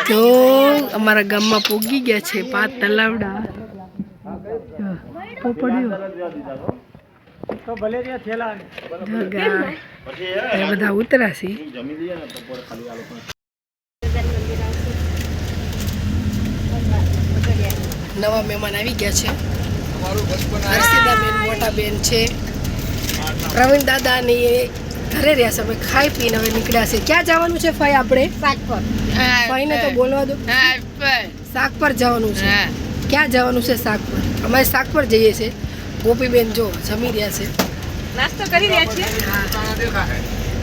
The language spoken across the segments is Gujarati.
તો અમારા ગામમાં પોગી ગયા છે 5 તલાવડા બધા ઉતરાશી નવા મહેમાન આવી ગયા છે હર્ષિતા બેન મોટા બેન છે પ્રવીણ દાદા ને ઘરે રહ્યા છે અમે ખાઈ પીને હવે નીકળ્યા છે ક્યાં જવાનું છે ફાઈ આપણે ફાઈ ને તો બોલવા દો શાક પર જવાનું છે ક્યાં જવાનું છે શાક પર અમારે શાક પર જઈએ છે ગોપીબેન જો જમી રહ્યા છે નાસ્તો કરી રહ્યા છીએ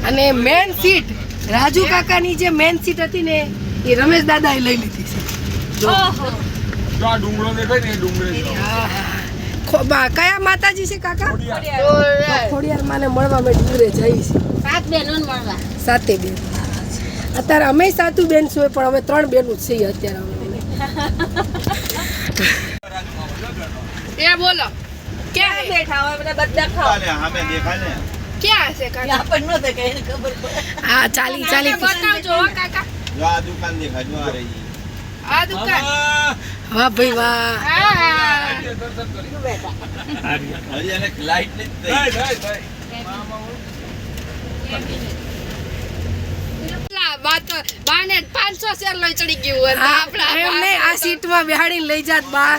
અને મેન સીટ રાજુ કાકાની જે મેન સીટ હતી ને એ રમેશ દાદાએ લઈ લીધી છે કયા માતાજી છે કાકા ખોડિયાર માને મળવા મેં ડુંગરે જઈ છે 7 બહેનો મળવા 7 બેન અત્યારે અમે 7 બેન છું પણ અમે 3 બેનું જ છીએ અત્યારે એ બોલો ક્યાં બેઠા હોય બધા બધા ખાવા હમે દેખા ને ક્યાં છે કાકા પણ નો દેખાય એને ખબર પડે હા ચાલી બતાવજો કાકા જો આ દુકાન દેખા જો આ રહી આ દુકાન વાહ ભાઈ વાહ હજી એને લાઈટ નથી બાને 500 શેર લઈ ચડી ગયું એમને આ સીટમાં બેહાડીને લઈ જાત બા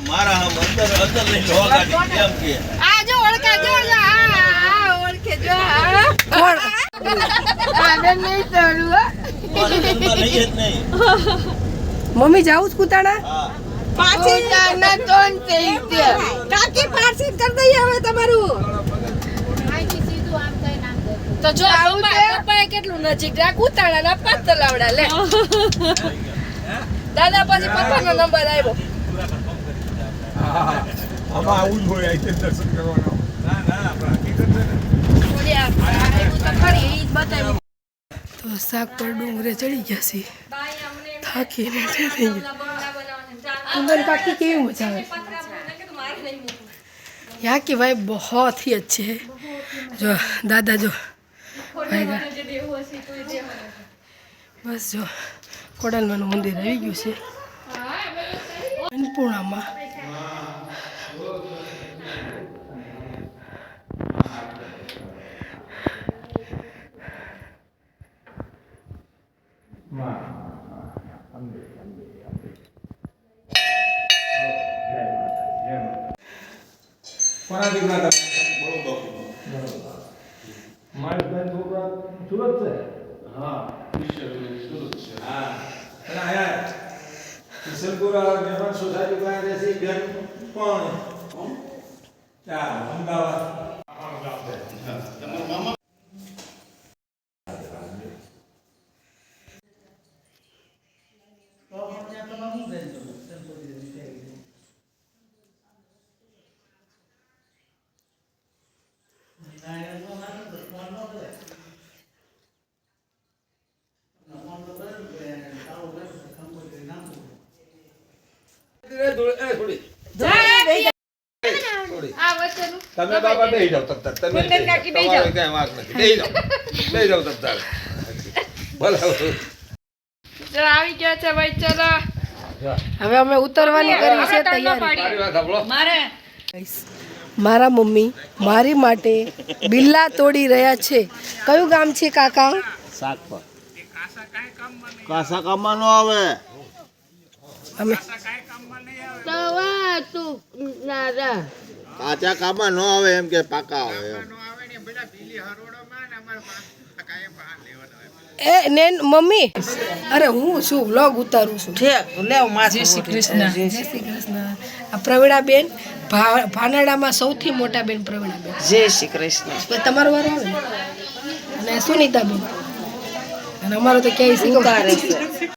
મારા હમ અંદર લઈ લો ગાડી એમ કે આ જો ઓળખા જો આ ઓળખે જો કોણ આને નહીં તળું અંદર લઈ જ નહીં મમ્મી જાઉં જ કુતાણા હા પાછી ના તોન થઈ ગયા કાકી પાછી કરી દઈએ હવે તમારું તો જો પપ્પાએ કેટલું નજીક રાખ ઉતાળાના 5 તલાવડા લે દાદા પછી પપ્પાનો નંબર આવ્યો આમાં આવું જ હોય આઈ દર્શન કરવાનો ના ના તો શાક પર ડુંગરે ચડી ગયા છે થાકીને થઈ ગયા कुंदन काकी केवी मजा है यहाँ की वाइब बहुत ही अच्छे है जो दादा जो आएगा बस जो कोडलमा मंदिर आई गયું છે અન્નપૂર્ણામાં કોના દીકરા તમે બરોબર મારી બેન છોકરા સુરત છે હા સુરત છે હા અને આયા કિશનપુરા મહેમાન સોસાયટી માં રહે છે બેન પણ ત્યાં અમદાવાદ તમારા મામા તમે બાબા બેહી જાવ તબ તક તમે તમારે કઈ વાંક નથી બેહી જાવ તબ તક ભલે જો આવી ગયા છે ભાઈ ચલો હવે અમે ઉતરવાની કરી છે તૈયારી મારે મારા મમ્મી મારી માટે બિલ્લા તોડી રહ્યા છે કયું ગામ છે કાકા શાક પર કાસા કામમાં નો આવે અમે તવા તું નારા કાચા કામમાં નો આવે એમ કે પાકા આવે એમ એ નેન મમ્મી અરે હું શું વ્લોગ ઉતારું છું ઠેક લેવ માં જય શ્રી કૃષ્ણ જય શ્રી કૃષ્ણ આ પ્રવીણાબેન ભાનાડામાં સૌથી મોટા બેન પ્રવીણાબેન જય શ્રી કૃષ્ણ તમારો વારો આવે ને અને સુનીતાબેન અને અમારો તો ક્યાંય શીખવા